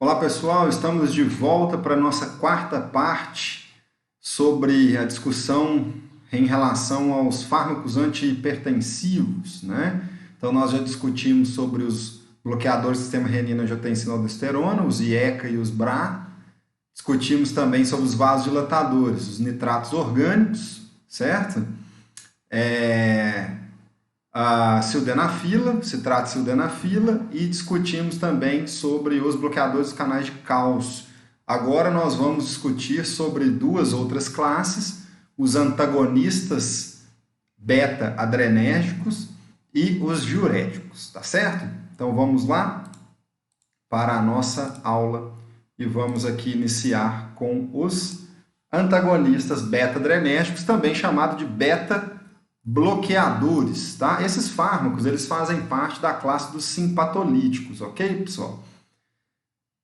Olá pessoal, estamos de volta para a nossa quarta parte sobre a discussão em relação aos fármacos antihipertensivos, né? Então nós já discutimos sobre os bloqueadores do sistema renina-angiotensina-aldosterona, os IECA e os BRA. Discutimos também sobre os vasodilatadores, os nitratos orgânicos, certo? A sildenafila, citrato de sildenafila, e discutimos também sobre os bloqueadores dos canais de cálcio. Agora nós vamos discutir sobre duas outras classes, os antagonistas beta-adrenérgicos e os diuréticos, tá certo? Então vamos lá para a nossa aula e vamos aqui iniciar com os antagonistas beta-adrenérgicos, também chamado de beta-bloqueadores, tá? Esses fármacos, eles fazem parte da classe dos simpatolíticos, ok, pessoal?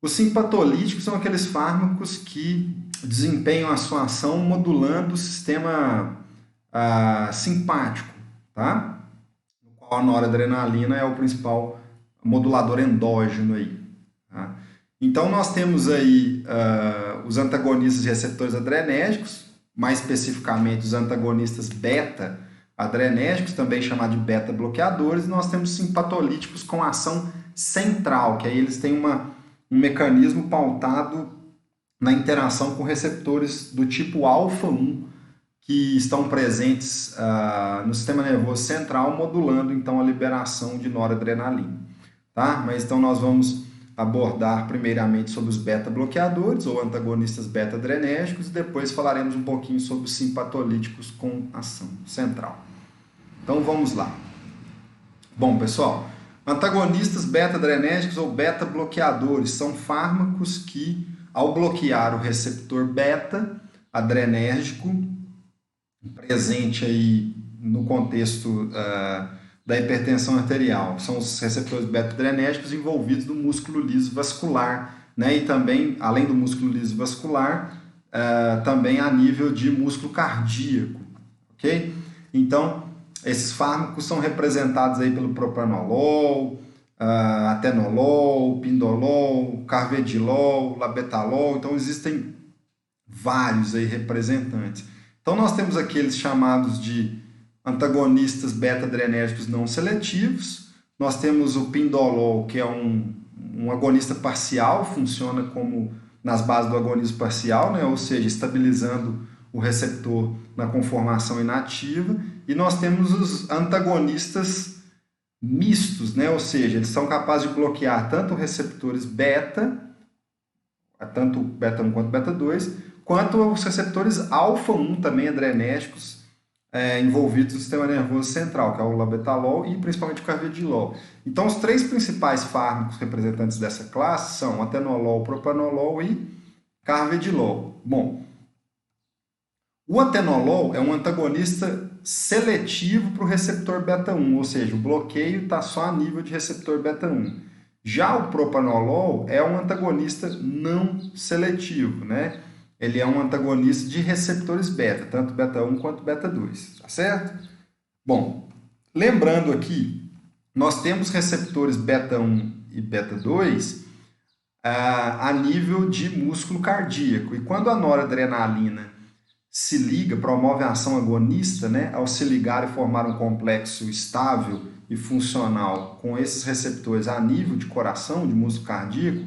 Os simpatolíticos são aqueles fármacos que desempenham a sua ação modulando o sistema simpático, tá? No qual a noradrenalina é o principal modulador endógeno aí, tá? Então, nós temos aí os antagonistas de receptores adrenérgicos, mais especificamente os antagonistas beta-adrenérgicos, também chamados de beta-bloqueadores, e nós temos simpatolíticos com ação central, que aí eles têm um mecanismo pautado na interação com receptores do tipo alfa-1, que estão presentes no sistema nervoso central, modulando então a liberação de noradrenalina, tá? Mas então nós vamos abordar primeiramente sobre os beta-bloqueadores ou antagonistas beta-adrenérgicos e depois falaremos um pouquinho sobre os simpatolíticos com ação central. Então vamos lá. Bom, pessoal, antagonistas beta-adrenérgicos ou beta-bloqueadores são fármacos que, ao bloquear o receptor beta-adrenérgico, presente aí no contexto da hipertensão arterial, são os receptores beta-adrenérgicos envolvidos no músculo liso vascular, né? E também, além do músculo liso vascular, também a nível de músculo cardíaco, ok? Então, esses fármacos são representados aí pelo propranolol, atenolol, pindolol, carvedilol, labetalol, então existem vários aí representantes. Então, nós temos aqueles chamados de antagonistas beta-adrenérgicos não seletivos. Nós temos o pindolol, que é um agonista parcial, funciona como nas bases do agonismo parcial, né? Ou seja, estabilizando o receptor na conformação inativa. E nós temos os antagonistas mistos, né? Ou seja, eles são capazes de bloquear tanto receptores beta, tanto beta 1 quanto beta 2, quanto os receptores alfa 1 também adrenérgicos, envolvidos no sistema nervoso central, que é o labetalol e principalmente o carvedilol. Então, os três principais fármacos representantes dessa classe são atenolol, propranolol e carvedilol. Bom, o atenolol é um antagonista seletivo para o receptor beta-1, ou seja, o bloqueio está só a nível de receptor beta-1. Já o propranolol é um antagonista não seletivo, né? Ele é um antagonista de receptores beta, tanto beta 1 quanto beta 2, tá certo? Bom, lembrando aqui, nós temos receptores beta 1 e beta 2 a nível de músculo cardíaco. E quando a noradrenalina se liga, promove a ação agonista, né, ao se ligar e formar um complexo estável e funcional com esses receptores a nível de coração, de músculo cardíaco,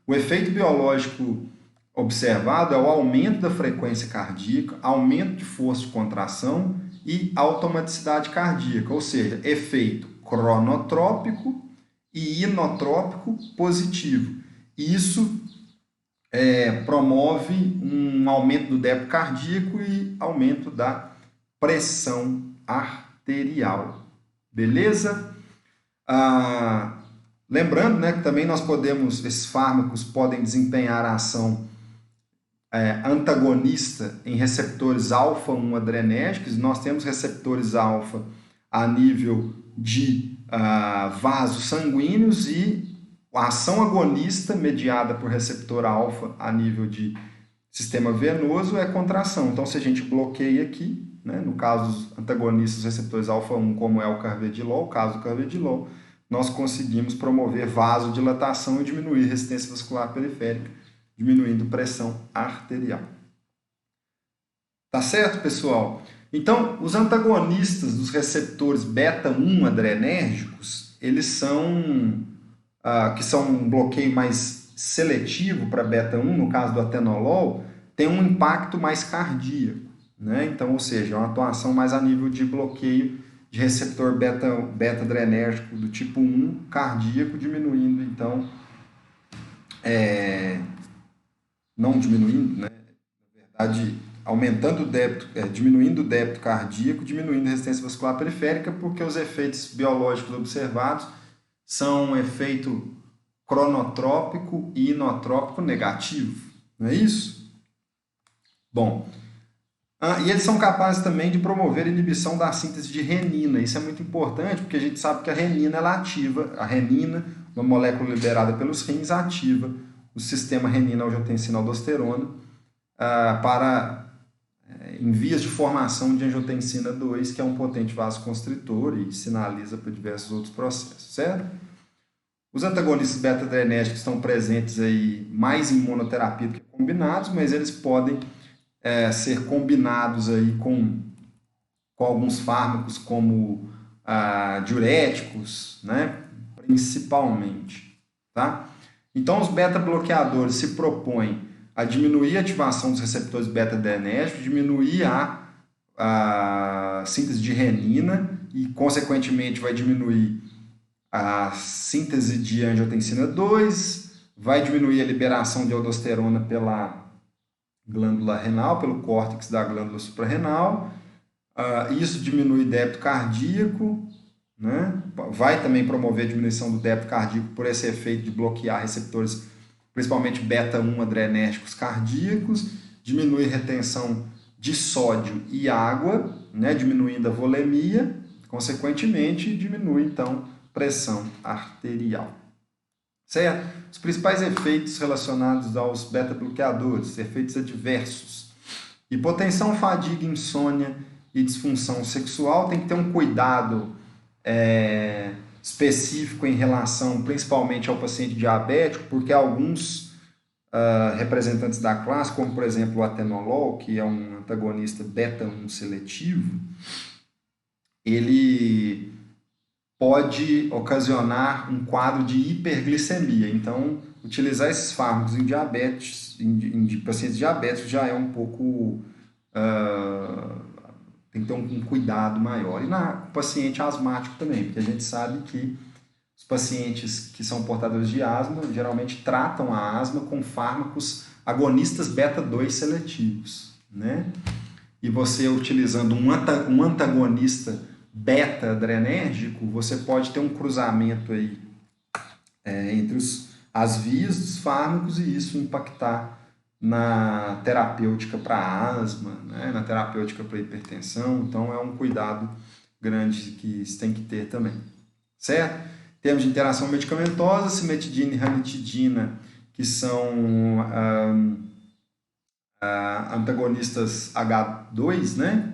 o efeito biológico observado é o aumento da frequência cardíaca, aumento de força de contração e automaticidade cardíaca, ou seja, efeito cronotrópico e inotrópico positivo. Isso promove um aumento do débito cardíaco e aumento da pressão arterial. Beleza? Lembrando, né, que também esses fármacos podem desempenhar a ação antagonista em receptores alfa-1 adrenérgicos. Nós temos receptores alfa a nível de vasos sanguíneos e a ação agonista mediada por receptor alfa a nível de sistema venoso é contração. Então, se a gente bloqueia aqui, né, no caso dos antagonistas receptores alfa-1, como é o carvedilol, caso do carvedilol, nós conseguimos promover vasodilatação e diminuir resistência vascular periférica, diminuindo pressão arterial. Tá certo, pessoal? Então, os antagonistas dos receptores beta-1 adrenérgicos, eles são, que são um bloqueio mais seletivo para beta-1, no caso do atenolol, tem um impacto mais cardíaco, né? Então, ou seja, é uma atuação mais a nível de bloqueio de receptor beta-adrenérgico do tipo 1 cardíaco, diminuindo, então, não diminuindo, né? Na verdade, aumentando o débito, diminuindo o débito cardíaco, diminuindo a resistência vascular periférica, porque os efeitos biológicos observados são um efeito cronotrópico e inotrópico negativo, não é isso? Bom, e eles são capazes também de promover a inibição da síntese de renina. Isso é muito importante, porque a gente sabe que a renina ela ativa, a renina, uma molécula liberada pelos rins, ativa o sistema renina-angiotensina-aldosterona em vias de formação de angiotensina 2, que é um potente vasoconstritor e sinaliza para diversos outros processos, certo? Os antagonistas beta-adrenérgicos estão presentes aí mais em monoterapia do que combinados, mas eles podem ser combinados aí com alguns fármacos como diuréticos, né? Principalmente, tá? Então, os beta-bloqueadores se propõem a diminuir a ativação dos receptores beta-adrenérgicos, diminuir a síntese de renina e, consequentemente, vai diminuir a síntese de angiotensina 2, vai diminuir a liberação de aldosterona pela glândula renal, pelo córtex da glândula suprarrenal. Isso diminui débito cardíaco, né? Vai também promover a diminuição do débito cardíaco por esse efeito de bloquear receptores, principalmente beta-1 adrenérgicos cardíacos, diminui retenção de sódio e água, né? Diminuindo a volemia, consequentemente diminui então pressão arterial. Certo? Os principais efeitos relacionados aos beta-bloqueadores, efeitos adversos: hipotensão, fadiga, insônia e disfunção sexual. Tem que ter um cuidado específico em relação principalmente ao paciente diabético, porque alguns representantes da classe, como por exemplo o atenolol, que é um antagonista beta-1 seletivo, ele pode ocasionar um quadro de hiperglicemia. Então, utilizar esses fármacos em diabetes, em pacientes diabéticos já é um pouco... tem que ter um cuidado maior. E no paciente asmático também, porque a gente sabe que os pacientes que são portadores de asma geralmente tratam a asma com fármacos agonistas beta-2 seletivos, né? E você utilizando um antagonista beta-adrenérgico, você pode ter um cruzamento aí, entre as vias dos fármacos e isso impactar na terapêutica para asma, né? Na terapêutica para hipertensão. Então, é um cuidado grande que se tem que ter também, certo? Em termos de interação medicamentosa, cimetidina e ranitidina, que são antagonistas H2, né?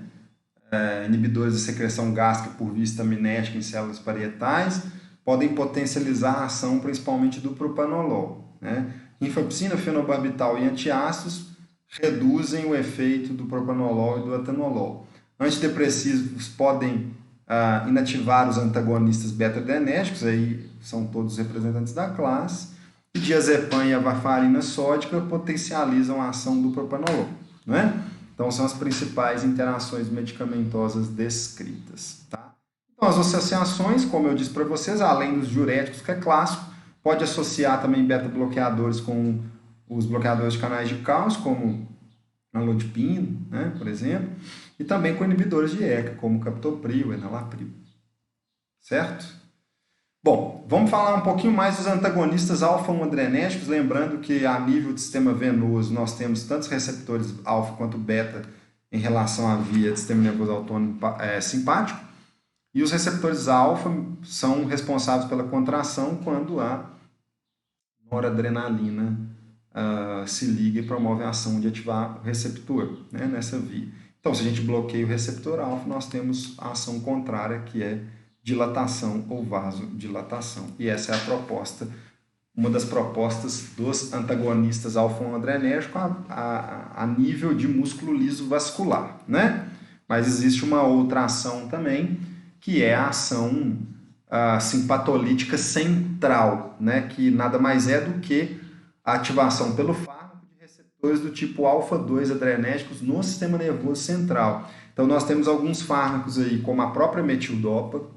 Inibidores da secreção gástrica por via estaminética em células parietais, podem potencializar a ação principalmente do propanolol, né? Rifampicina, fenobarbital e antiácidos reduzem o efeito do propanolol e do atenolol. Antidepressivos podem inativar os antagonistas beta-adrenérgicos, aí são todos representantes da classe, e diazepam e a varfarina sódica potencializam a ação do propanolol, não é? Então, são as principais interações medicamentosas descritas, tá? Então, as associações, como eu disse para vocês, além dos diuréticos, que é clássico, pode associar também beta-bloqueadores com os bloqueadores de canais de cálcio, como amlodipino, né, por exemplo, e também com inibidores de ECA, como captopril, enalapril, certo? Bom, vamos falar um pouquinho mais dos antagonistas alfa-1 adrenérgicos, lembrando que a nível do sistema venoso nós temos tantos receptores alfa quanto beta em relação à via do sistema nervoso autônomo simpático, e os receptores alfa são responsáveis pela contração quando a noradrenalina se liga e promove a ação de ativar o receptor, né, nessa via. Então, se a gente bloqueia o receptor alfa, nós temos a ação contrária, que é dilatação ou vasodilatação. E essa é a proposta, uma das propostas dos antagonistas alfa-1-adrenérgico a nível de músculo liso vascular, né? Mas existe uma outra ação também, que é a ação simpatolítica central, né? Que nada mais é do que a ativação pelo fármaco de receptores do tipo alfa-2 adrenérgicos no sistema nervoso central. Então, nós temos alguns fármacos aí, como a própria metildopa,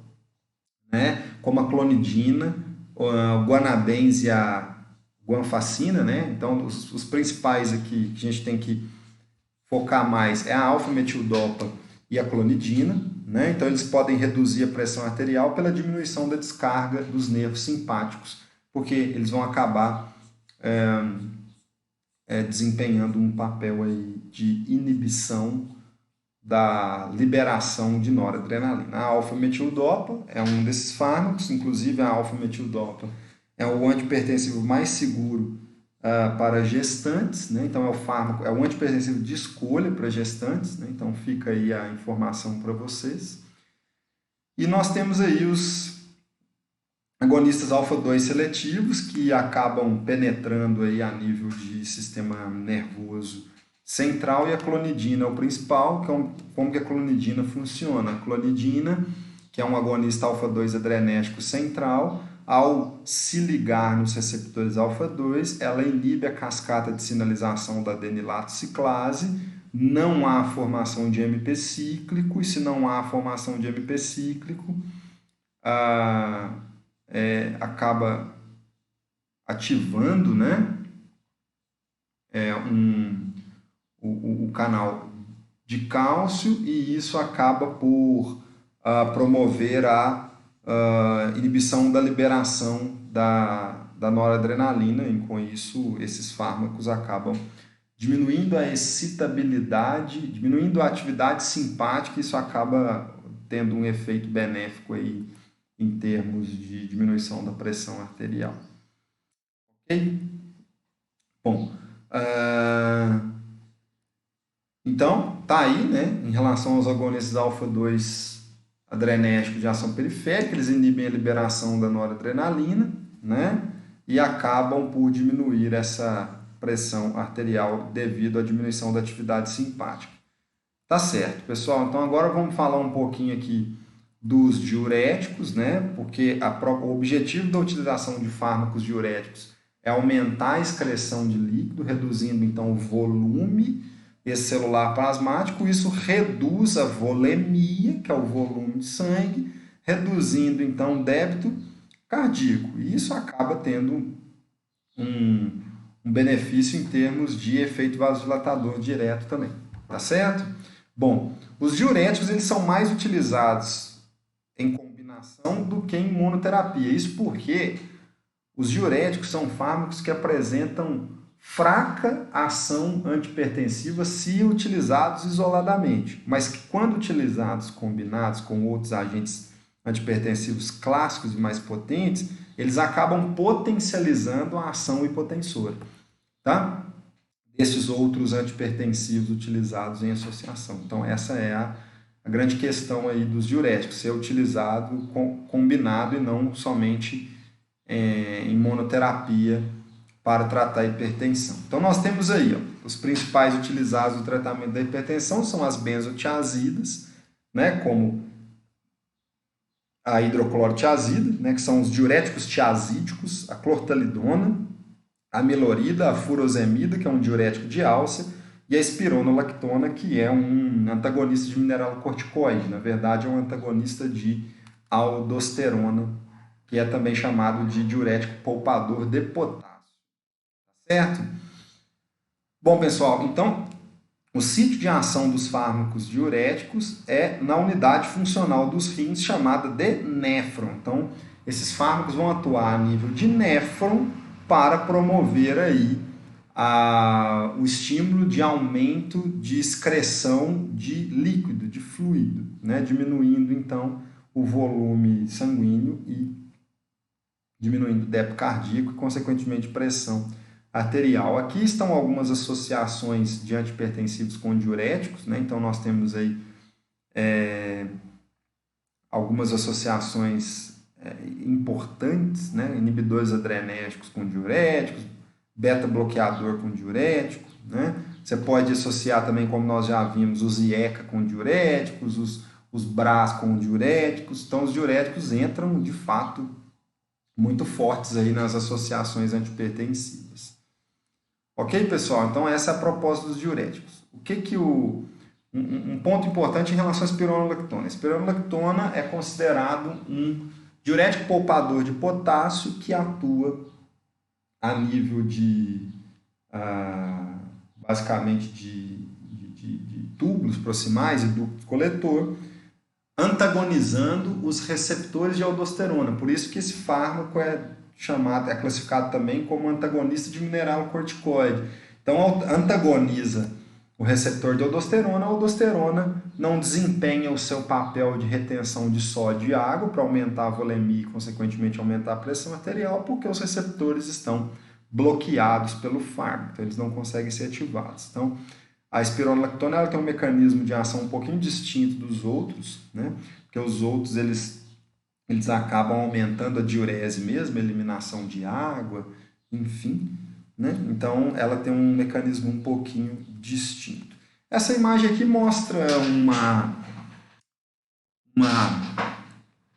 né? Como a clonidina, a guanabens e a guanfacina, né? Então, os principais aqui que a gente tem que focar mais é a alfa-metildopa e a clonidina, né? Então, eles podem reduzir a pressão arterial pela diminuição da descarga dos nervos simpáticos, porque eles vão acabar desempenhando um papel aí de inibição da liberação de noradrenalina. A alfa-metildopa é um desses fármacos, inclusive a alfa-metildopa é o antihipertensivo mais seguro para gestantes, né? Então é o antihipertensivo de escolha para gestantes, né? Então fica aí a informação para vocês. E nós temos aí os agonistas alfa-2 seletivos que acabam penetrando aí a nível de sistema nervoso central, e a clonidina é o principal. Como que a clonidina funciona? A clonidina, que é um agonista alfa-2 adrenérgico central, ao se ligar nos receptores alfa-2, ela inibe a cascata de sinalização da adenilato ciclase, não há formação de MP cíclico, e se não há formação de MP cíclico, acaba ativando, né, o canal de cálcio, e isso acaba por promover a inibição da liberação da noradrenalina, e com isso esses fármacos acabam diminuindo a excitabilidade, diminuindo a atividade simpática, e isso acaba tendo um efeito benéfico aí em termos de diminuição da pressão arterial. Ok? Bom, então, tá aí, né, em relação aos agonistas alfa-2 adrenérgicos de ação periférica, eles inibem a liberação da noradrenalina, né, e acabam por diminuir essa pressão arterial devido à diminuição da atividade simpática. Tá certo, pessoal? Então, agora vamos falar um pouquinho aqui dos diuréticos, né, porque o objetivo da utilização de fármacos diuréticos é aumentar a excreção de líquido, reduzindo, então, o volume celular plasmático. Isso reduz a volemia, que é o volume de sangue, reduzindo, então, o débito cardíaco. E isso acaba tendo um benefício em termos de efeito vasodilatador direto também. Tá certo? Bom, os diuréticos eles são mais utilizados em combinação do que em monoterapia. Isso porque os diuréticos são fármacos que apresentam fraca ação antihipertensiva se utilizados isoladamente, mas que quando utilizados combinados com outros agentes antihipertensivos clássicos e mais potentes, eles acabam potencializando a ação hipotensora, tá? Desses outros antihipertensivos utilizados em associação. Então essa é a grande questão aí dos diuréticos, ser utilizado combinado e não somente em monoterapia para tratar a hipertensão. Então nós temos aí, ó, os principais utilizados no tratamento da hipertensão são as benzotiazidas, né, como a hidroclorotiazida, né, que são os diuréticos tiazídicos, a clortalidona, a milorida, a furosemida, que é um diurético de alça, e a espironolactona, que é um antagonista de mineralocorticoide. Na verdade, é um antagonista de aldosterona, que é também chamado de diurético poupador de potássio. Tá certo? Bom, pessoal, então, o sítio de ação dos fármacos diuréticos é na unidade funcional dos rins, chamada de néfron. Então, esses fármacos vão atuar a nível de néfron para promover aí o estímulo de aumento de excreção de líquido, de fluido, né? Diminuindo, então, o volume sanguíneo e diminuindo o débito cardíaco e, consequentemente, pressão arterial. Aqui estão algumas associações de antihipertensivos com diuréticos, né? Então, nós temos aí algumas associações importantes, né? Inibidores adrenérgicos com diuréticos, beta-bloqueador com diurético, né? Você pode associar também, como nós já vimos, os IECA com diuréticos, os BRAS com diuréticos. Então, os diuréticos entram, de fato, muito fortes aí nas associações antipertensivas. Ok, pessoal? Então, essa é a proposta dos diuréticos. Um ponto importante em relação à espironolactona. A espironolactona é considerado um diurético poupador de potássio que atua a nível basicamente de túbulos proximais e ducto coletor, antagonizando os receptores de aldosterona. Por isso que esse fármaco é classificado também como antagonista de mineralocorticoide. Então, antagoniza o receptor de aldosterona, a aldosterona não desempenha o seu papel de retenção de sódio e água para aumentar a volemia e, consequentemente, aumentar a pressão arterial, porque os receptores estão bloqueados pelo fármaco, então eles não conseguem ser ativados. Então, a espironolactona ela tem um mecanismo de ação um pouquinho distinto dos outros, né? Porque os outros eles acabam aumentando a diurese mesmo, a eliminação de água, enfim, né? Então ela tem um mecanismo um pouquinho distinto. Essa imagem aqui mostra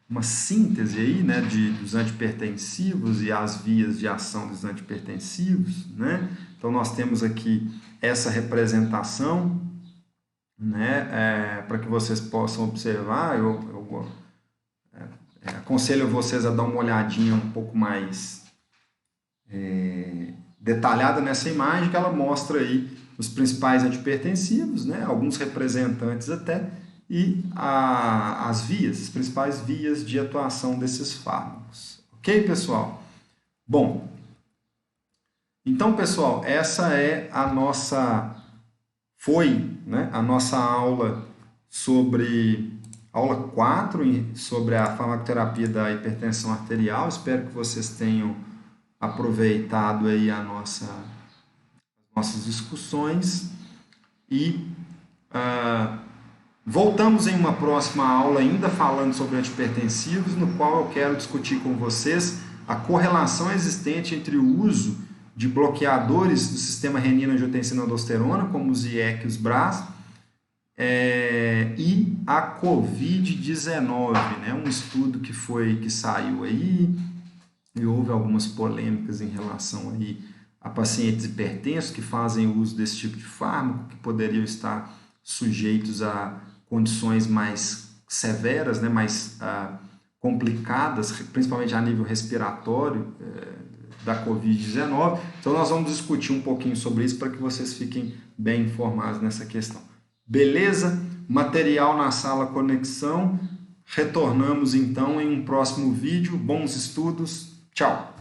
uma síntese aí, né, dos antipertensivos e as vias de ação dos antipertensivos, né? Então nós temos aqui essa representação, né, para que vocês possam observar. Eu aconselho vocês a dar uma olhadinha um pouco mais detalhada nessa imagem, que ela mostra aí os principais antipertensivos, né, alguns representantes até, e as principais vias de atuação desses fármacos. Ok, pessoal? Bom, então, pessoal, essa é a nossa aula aula 4 sobre a farmacoterapia da hipertensão arterial. Espero que vocês tenham aproveitado aí nossas discussões e voltamos em uma próxima aula ainda falando sobre antipertensivos, no qual eu quero discutir com vocês a correlação existente entre o uso de bloqueadores do sistema renina-angiotensina-aldosterona, como os IEC e os BRAS, e a COVID-19, né? Um estudo que saiu aí, e houve algumas polêmicas em relação aí a pacientes hipertensos que fazem uso desse tipo de fármaco, que poderiam estar sujeitos a condições mais severas, né? Mais complicadas, principalmente a nível respiratório, da COVID-19. Então nós vamos discutir um pouquinho sobre isso para que vocês fiquem bem informados nessa questão. Beleza? Material na sala Conexão. Retornamos então em um próximo vídeo. Bons estudos. Tchau!